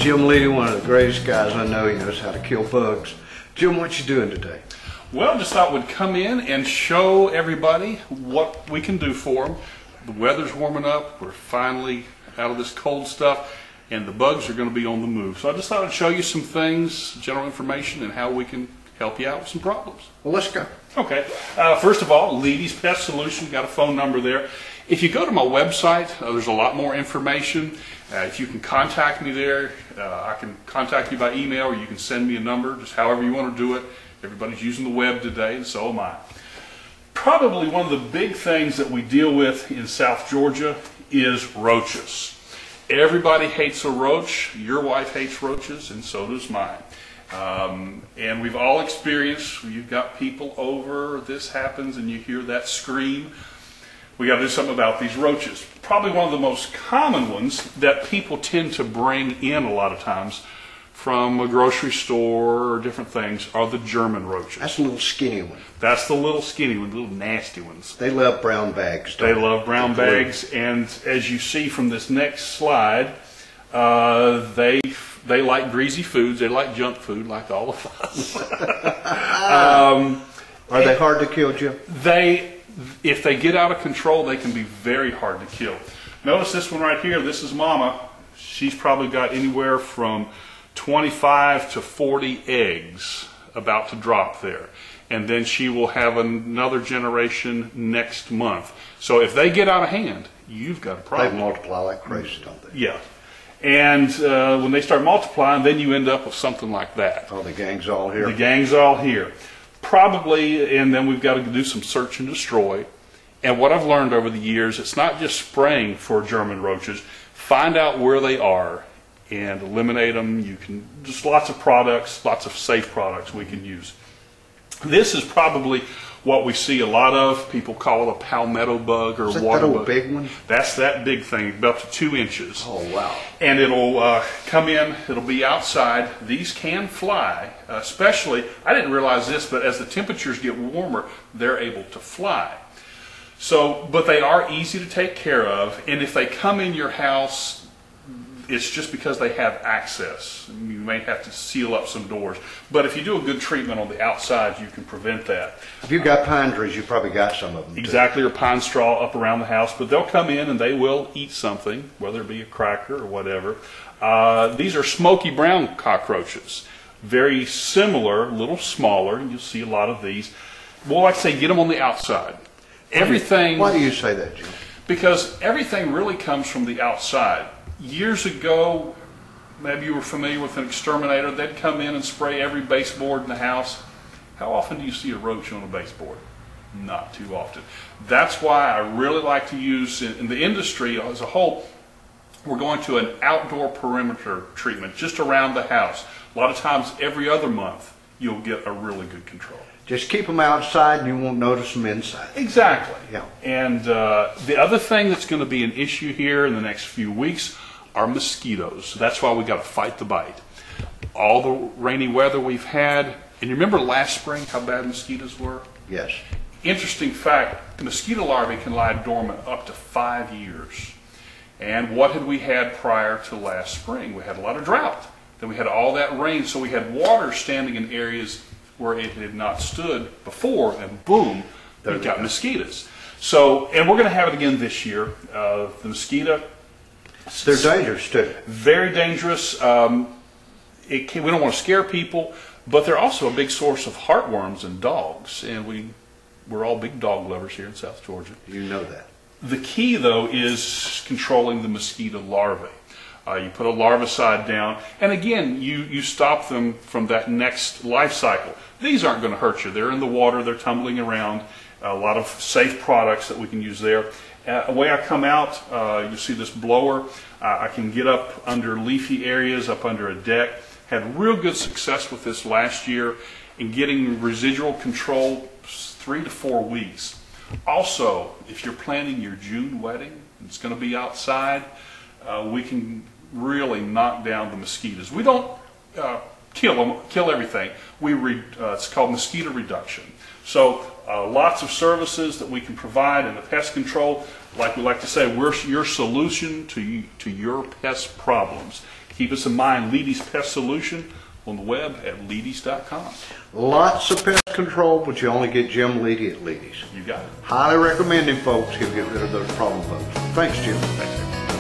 Jim Leedy, one of the greatest guys I know. He knows how to kill bugs. Jim, what you doing today? Well, just thought we'd come in and show everybody what we can do for them. The weather's warming up. We're finally out of this cold stuff, and the bugs are going to be on the move. So I just thought I'd show you some things, general information, and how we can help you out with some problems. Well, let's go. Okay. First of all, Leedy's Pest Solution, got a phone number there. If you go to my website, there's a lot more information. If you can contact me there, I can contact you by email, or you can send me a number, just however you want to do it. Everybody's using the web today, and so am I. Probably one of the big things that we deal with in South Georgia is roaches. Everybody hates a roach. Your wife hates roaches, and so does mine. And we've all experienced, you've got people over, this happens, and you hear that scream. We got to do something about these roaches. Probably one of the most common ones that people tend to bring in a lot of times from a grocery store or different things are the German roaches. That's the little skinny one. That's the little skinny one, the little nasty ones. They love brown bags. They love brown bags, and as you see from this next slide, they like greasy foods. They like junk food, like all of us. Are they hard to kill, Jim? If they get out of control, they can be very hard to kill. Notice this one right here. This is Mama. She's probably got anywhere from 25 to 40 eggs about to drop there. And then she will have another generation next month. So if they get out of hand, you've got a problem. They multiply like crazy, don't they? Yeah. And when they start multiplying, then you end up with something like that. Oh, the gang's all here. The gang's all here. Probably, and then we've got to do some search and destroy. And what I've learned over the years, it's not just spraying for German roaches. Find out where they are and eliminate them. You can, just lots of products, lots of safe products we can use. This is probably what we see a lot of. People call it a palmetto bug or water bug. That big one? That's that big thing, about 2 inches. Oh, wow. And it'll come in, it'll be outside. These can fly, especially, I didn't realize this, but as the temperatures get warmer, they're able to fly. So, but they are easy to take care of, and if they come in your house, it's just because they have access. You may have to seal up some doors. But if you do a good treatment on the outside, you can prevent that. If you've got pine trees, you've probably got some of them. Exactly, or pine straw up around the house. But they'll come in and they will eat something, whether it be a cracker or whatever. These are smoky brown cockroaches. Very similar, a little smaller. You'll see a lot of these. Well, like I say, get them on the outside. Everything. Why do you say that, Jim? Because everything really comes from the outside. Years ago, maybe you were familiar with an exterminator. They'd come in and spray every baseboard in the house. How often do you see a roach on a baseboard? Not too often. That's why I really like to use, in the industry as a whole, we're going to an outdoor perimeter treatment just around the house. A lot of times, every other month, you'll get a really good control. Just keep them outside and you won't notice them inside. Exactly. Yeah. And the other thing that's going to be an issue here in the next few weeks are mosquitoes. That's why we got to fight the bite. All the rainy weather we've had, and you remember last spring how bad mosquitoes were? Yes. Interesting fact, mosquito larvae can lie dormant up to 5 years. And what had we had prior to last spring? We had a lot of drought. Then we had all that rain, so we had water standing in areas where it had not stood before, and boom, we got mosquitoes. So, and we're going to have it again this year. The mosquito. They're dangerous too. Very dangerous. We don't want to scare people, but they're also a big source of heartworms in dogs, and we're all big dog lovers here in South Georgia. You know that. The key, though, is controlling the mosquito larvae. You put a larvicide down, and again, you stop them from that next life cycle. These aren't going to hurt you. They're in the water. They're tumbling around. A lot of safe products that we can use there. The way I come out, you see this blower. I can get up under leafy areas, up under a deck. Had real good success with this last year in getting residual control 3 to 4 weeks. Also, if you're planning your June wedding, it's going to be outside, we can really knock down the mosquitoes. We don't kill everything. It's called mosquito reduction. So lots of services that we can provide in the pest control. Like we like to say, we're your solution to your pest problems. Keep us in mind, Leedy's Pest Solution on the web at Leedy's.com. Lots of pest control, but you only get Jim Leedy at Leedy's. You got it. Highly recommend him, folks. He'll get rid of those problem bugs. Thanks, Jim. Thanks.